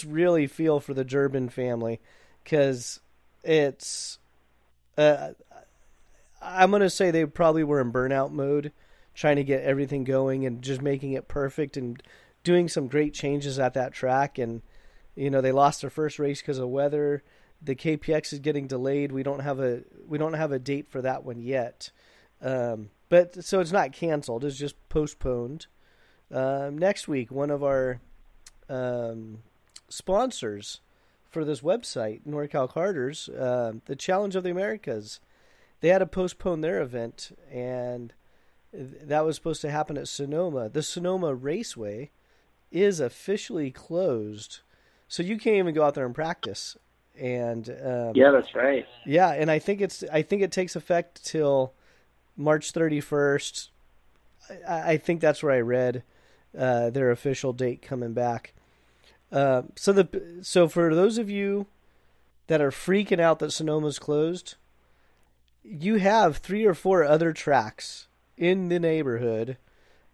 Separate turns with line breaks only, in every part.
really feel for the Durbin family because it's. I'm gonna say they probably were in burnout mode, trying to get everything going and just making it perfect and doing some great changes at that track. And they lost their first race because of weather. The KPX is getting delayed. We don't have a date for that one yet. But so it's not canceled. It's just postponed. Next week, one of our sponsors for this website, Norcal Karters, the Challenge of the Americas, they had to postpone their event, and that was supposed to happen at Sonoma. The Sonoma Raceway is officially closed, so you can't even go out there and practice. And
Yeah, that's right.
yeah, and I think it takes effect till March 31st. I think that's where I read their official date coming back. So for those of you that are freaking out that Sonoma's closed, you have 3 or 4 other tracks in the neighborhood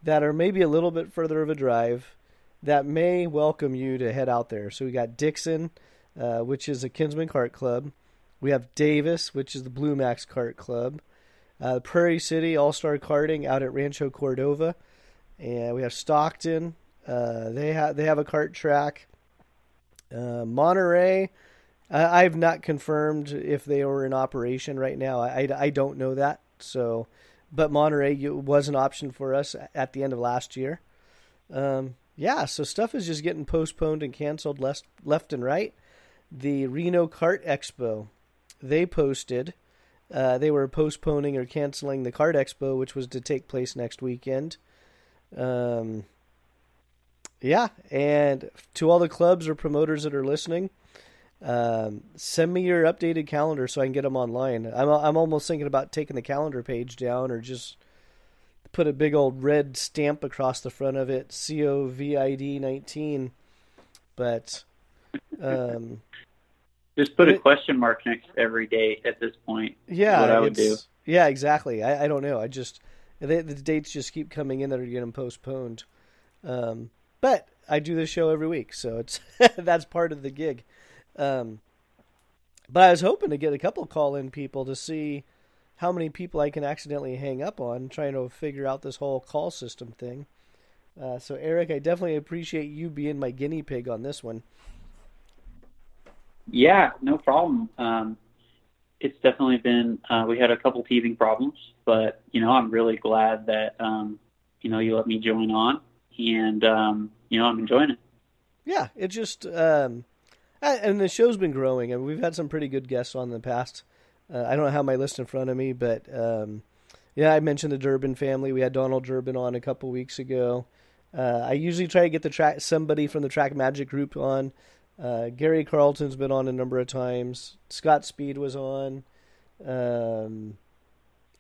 that are maybe a little bit further of a drive that may welcome you to head out there. So we got Dixon, which is a Kinsman Kart Club. We have Davis, which is the Blue Max Kart Club. Prairie City All-Star Karting out at Rancho Cordova. And we have Stockton. They have a kart track. Monterey, I've not confirmed if they were in operation right now. I don't know that. So, but Monterey was an option for us at the end of last year. Yeah, so stuff is just getting postponed and canceled left and right. The Reno Kart Expo, they posted. They were postponing or canceling the Kart Expo, which was to take place next weekend. Yeah, and to all the clubs or promoters that are listening, send me your updated calendar so I can get them online. I'm almost thinking about taking the calendar page down or just put a big old red stamp across the front of it, COVID 19. But
just put a question mark next to every date at this point.
Yeah,
what I would do.
Yeah, exactly. I don't know. The dates just keep coming in that are getting postponed. But I do this show every week, so it's that's part of the gig. But I was hoping to get a couple call-in people to see how many people I can accidentally hang up on trying to figure out this whole call system thing. So Eric, I definitely appreciate you being my guinea pig on this one.
Yeah, no problem. It's definitely been, we had a couple teething problems, but, I'm really glad that, you let me join on, and, I'm enjoying it.
Yeah, it just, and the show's been growing, and we've had some pretty good guests on in the past. I don't have my list in front of me, but, yeah, I mentioned the Durbin family. We had Donald Durbin on a couple weeks ago. I usually try to get somebody from the Track Magic group on. Gary Carlton's been on a number of times. Scott Speed was on.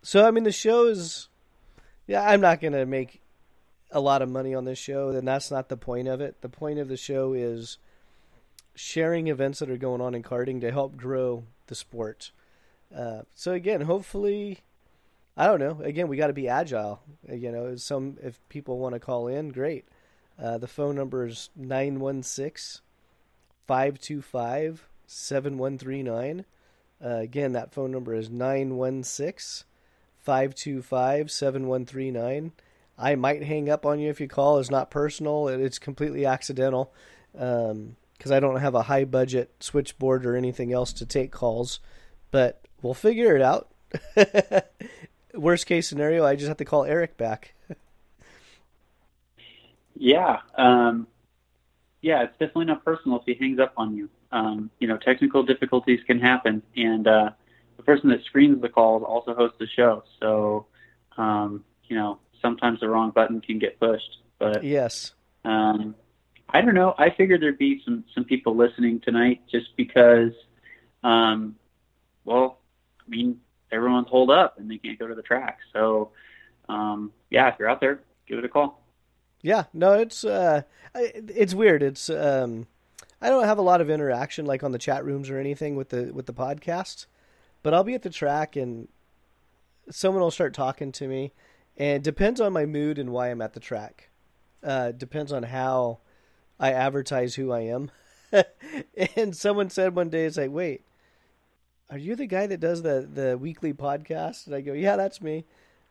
So, I mean, the show is... Yeah, I'm not going to make a lot of money on this show, and that's not the point of it. The point of the show is sharing events that are going on in karting to help grow the sport. So, again, hopefully... I don't know. Again, we got to be agile. If people want to call in, great. The phone number is 916-525-7139. Again, that phone number is 916-525-7139. I might hang up on you if you call. It's not personal. It's completely accidental because I don't have a high-budget switchboard or anything else to take calls. But we'll figure it out. Worst case scenario, I just have to call Eric back.
Yeah. Yeah, it's definitely not personal if he hangs up on you. Technical difficulties can happen, and the person that screens the calls also hosts the show. So, sometimes the wrong button can get pushed. But
yes,
I don't know. I figured there'd be some people listening tonight just because, everyone's holed up and they can't go to the track. So, if you're out there, give it a call.
Yeah, no, it's weird. It's I don't have a lot of interaction like on the chat rooms or anything with the podcast, but I'll be at the track and someone will start talking to me, and it depends on my mood and why I'm at the track. Depends on how I advertise who I am. And someone said one day, it's like, wait, are you the guy that does the weekly podcast? And I go, yeah, that's me.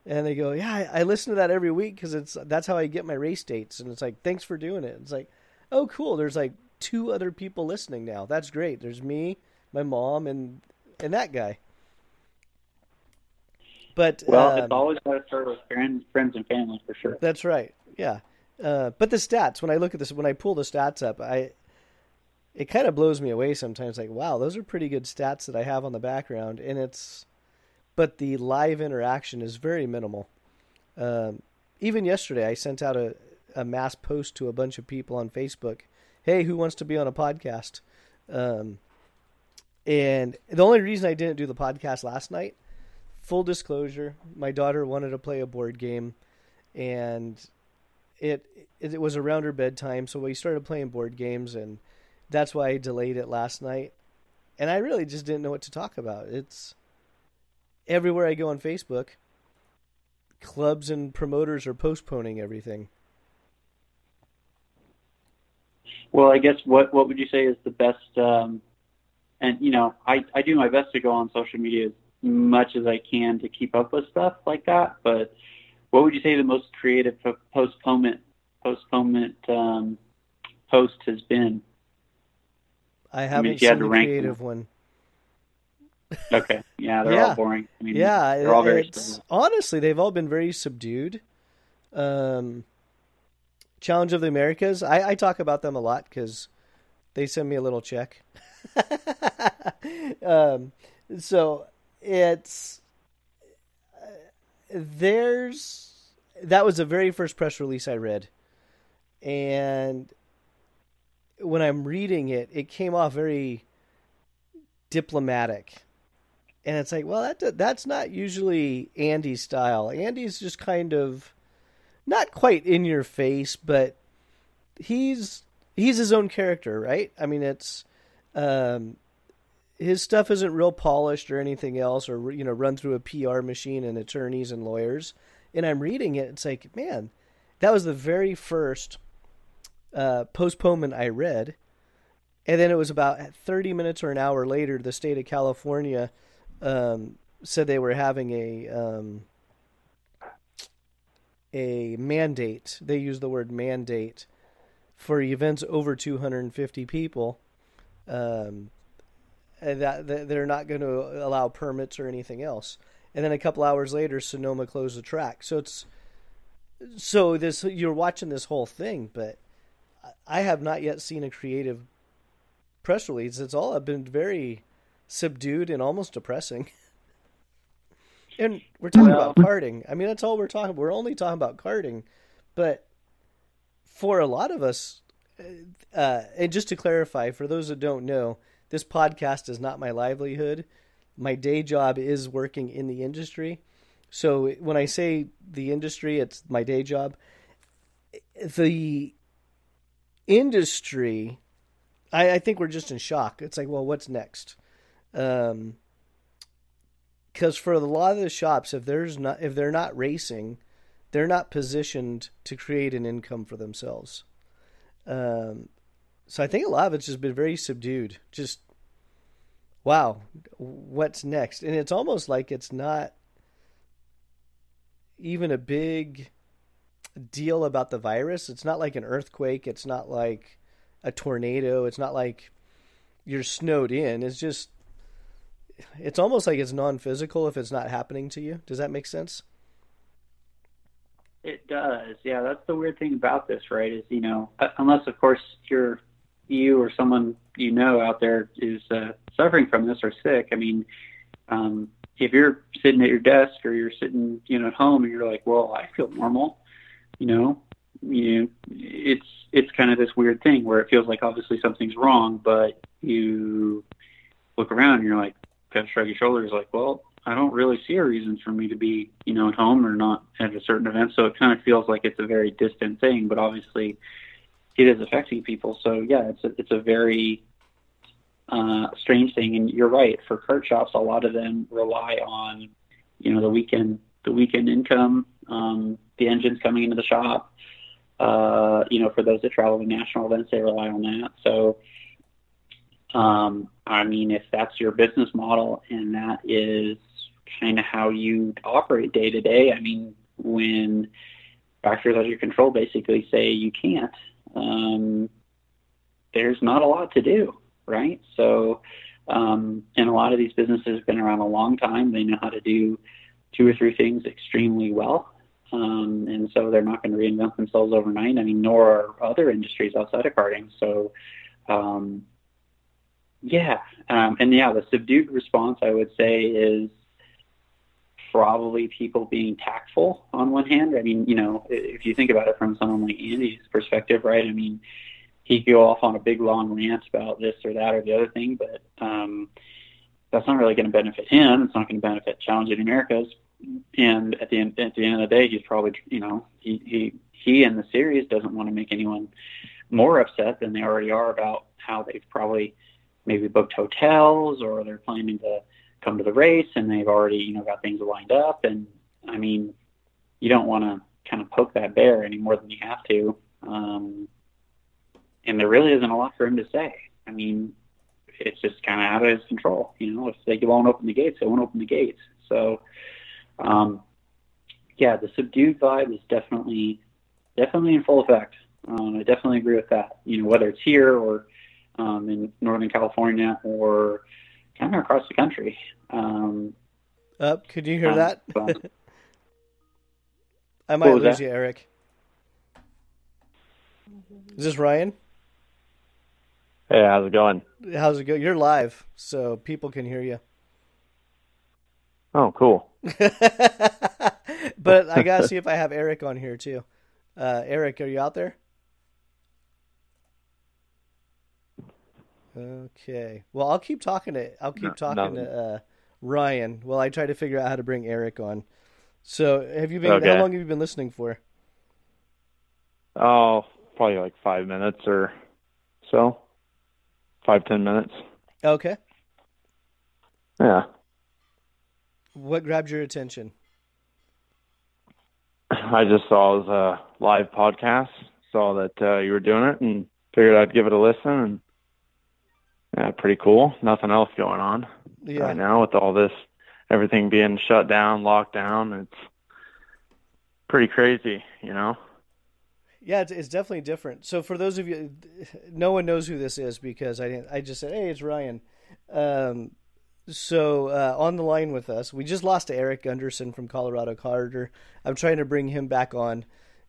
And they go, yeah, I listen to that every week because that's how I get my race dates. And it's like, thanks for doing it. It's like, oh, cool. There's like two other people listening now. That's great. There's me, my mom, and that guy. But
Well, it's always got to start with friends and family for sure.
that's right. Yeah. But the stats, when I look at this, when I pull the stats up, it kind of blows me away sometimes. Like, wow, those are pretty good stats that I have on the background, but the live interaction is very minimal. Even yesterday, I sent out a mass post to a bunch of people on Facebook. Hey, who wants to be on a podcast? Um, and the only reason I didn't do the podcast last night, full disclosure, my daughter wanted to play a board game, and it was around her bedtime, so we started playing board games, and that's why I delayed it last night. And I really just didn't know what to talk about. It's everywhere I go on Facebook, clubs and promoters are postponing everything.
Well, I guess what would you say is the best? And I do my best to go on social media as much as I can to keep up with stuff like that. But what would you say the most creative postponement post has been?
I haven't
if you had
seen
to
a
rank
creative
them.
one.
Okay, yeah, they're
Yeah,
all boring. I mean,
yeah.
they're all very
It's
similar.
honestly they've all been very subdued. Um, Challenge of the Americas. I talk about them a lot because they send me a little check. um, so it's there's that was the very first press release I read, and when I'm reading it, it came off very diplomatic. And it's like, well, that's not usually Andy's style. Andy's just kind of not quite in your face, but he's his own character, right? I mean, it's um, his stuff isn't real polished or anything else, or run through a PR machine and attorneys and lawyers. And I'm reading it, it's like, man, that was the very first postponement I read, and then it was about 30 minutes or an hour later, the state of California said they were having a mandate. They used the word mandate for events over 250 people. And that they're not going to allow permits or anything else. And then a couple hours later, Sonoma closed the track. So this you're watching this whole thing, but I have not yet seen a creative press release. It's all been very subdued and almost depressing. And we're talking
Well,
about karting. I mean, that's all we're talking. We're only talking about karting, but for a lot of us, and just to clarify, for those that don't know, this podcast is not my livelihood. My day job is working in the industry. So when I say the industry, it's my day job. The industry, I think we're just in shock. It's like, well, what's next? Because for a lot of the shops, if they're not racing, they're not positioned to create an income for themselves. Um, so I think a lot of it's just been very subdued. Just wow, what's next? And it's almost like it's not even a big deal about the virus. It's not like an earthquake. It's not like a tornado. It's not like you're snowed in. It's almost like it's non-physical if it's not happening to you. Does that make sense?
it does. Yeah, that's the weird thing about this, right? Is unless of course you or someone out there is suffering from this or sick. I mean, if you're sitting at your desk or you're sitting, at home and you're like, well, I feel normal, it's kind of this weird thing where it feels like obviously something's wrong, but you look around and you're like, kind of shrug your shoulders, like, well, I don't really see a reason for me to be, at home or not at a certain event. So it kind of feels like it's a very distant thing, but obviously it is affecting people. So yeah, it's a very strange thing. And you're right. For kart shops, a lot of them rely on, the weekend income, the engines coming into the shop. For those that travel to national events, they rely on that. So I mean, if that's your business model and that is kind of how you operate day to day, I mean, when factors out of your control basically say you can't, there's not a lot to do, right? So, and a lot of these businesses have been around a long time. They know how to do two or three things extremely well. And so they're not going to reinvent themselves overnight. I mean, nor are other industries outside of karting. So, yeah. And yeah, the subdued response, I would say, is probably people being tactful on one hand. I mean, if you think about it from someone like Andy's perspective, right? I mean, he could go off on a big long rant about this or that or the other thing, but that's not really going to benefit him. It's not going to benefit Challenging Americas. And at the end of the day, he's probably, he in the series doesn't want to make anyone more upset than they already are about how they've probably maybe booked hotels or they're planning to come to the race and they've already, got things lined up. And I mean, you don't want to kind of poke that bear any more than you have to. And there really isn't a lot for him to say. I mean, it's just kind of out of his control. If they won't open the gates, they won't open the gates. So, yeah, the subdued vibe is definitely in full effect. I definitely agree with that. Whether it's here or in Northern California or kind of across the country.
Could you hear that? I might lose you, Eric. Is this Ryan?
Hey, how's it going?
How's it go? You're live, so people can hear you.
Oh, cool.
But I gotta see if I have Eric on here too. Eric, are you out there? Okay. Well, I'll keep talking to Ryan while I try to figure out how to bring Eric on. So,
Okay.
How long have you been listening for?
Oh, probably like 5 minutes or so. 5-10 minutes.
Okay.
Yeah.
What grabbed your attention?
I just saw it was a live podcast, saw that you were doing it, and figured I'd give it a listen. And yeah, pretty cool. Nothing else going on right now with all this, everything being shut down, locked down. It's pretty crazy,
Yeah, it's definitely different. So for those of you, no one knows who this is because I just said, hey, it's Ryan. So on the line with us, we just lost to Eric Gunderson from Colorado Carter. I'm trying to bring him back on,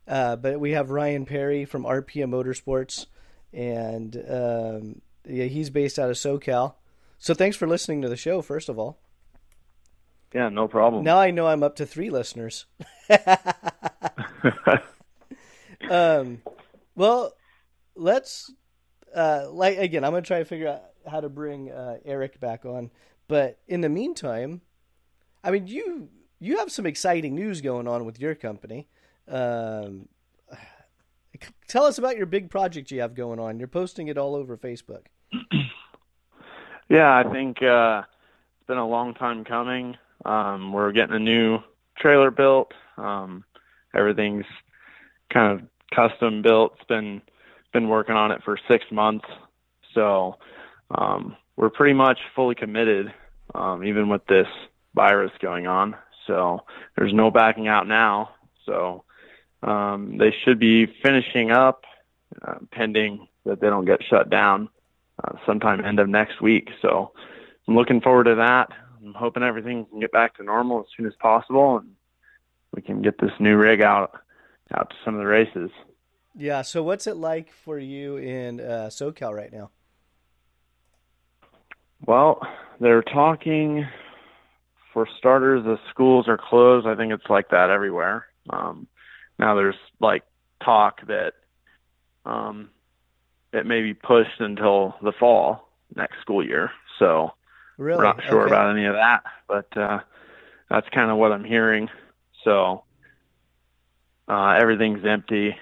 but we have Ryan Perry from RPM Motorsports, and he's based out of SoCal. So thanks for listening to the show, first of all.
Yeah, no problem.
Now I know I'm up to 3 listeners. Well, let's again, I'm gonna try to figure out how to bring Eric back on. But in the meantime, I mean, you have some exciting news going on with your company. Tell us about your big project you have going on. You're posting it all over Facebook.
Yeah, I think it's been a long time coming. We're getting a new trailer built. Everything's kind of custom built. It's been working on it for 6 months. So we're pretty much fully committed, even with this virus going on. So there's no backing out now. So they should be finishing up, pending that they don't get shut down, sometime end of next week. So I'm looking forward to that. I'm hoping everything can get back to normal as soon as possible, and we can get this new rig out to some of the races.
Yeah. So what's it like for you in SoCal right now?
Well, they're talking, for starters, the schools are closed. I think it's like that everywhere. Now there's like talk that it may be pushed until the fall next school year. So
really?
We're not sure about any of that, but that's kind of what I'm hearing. So everything's empty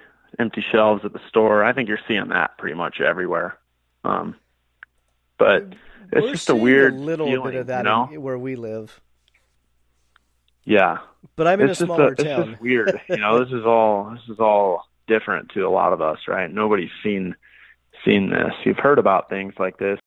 shelves at the store. I think you're seeing that pretty much everywhere. But it's just a weird
little
feeling,
bit of that where we live.
Yeah,
but I'm in a smaller town.
It's just weird. This is all different to a lot of us, right? Nobody's seen this. You've heard about things like this,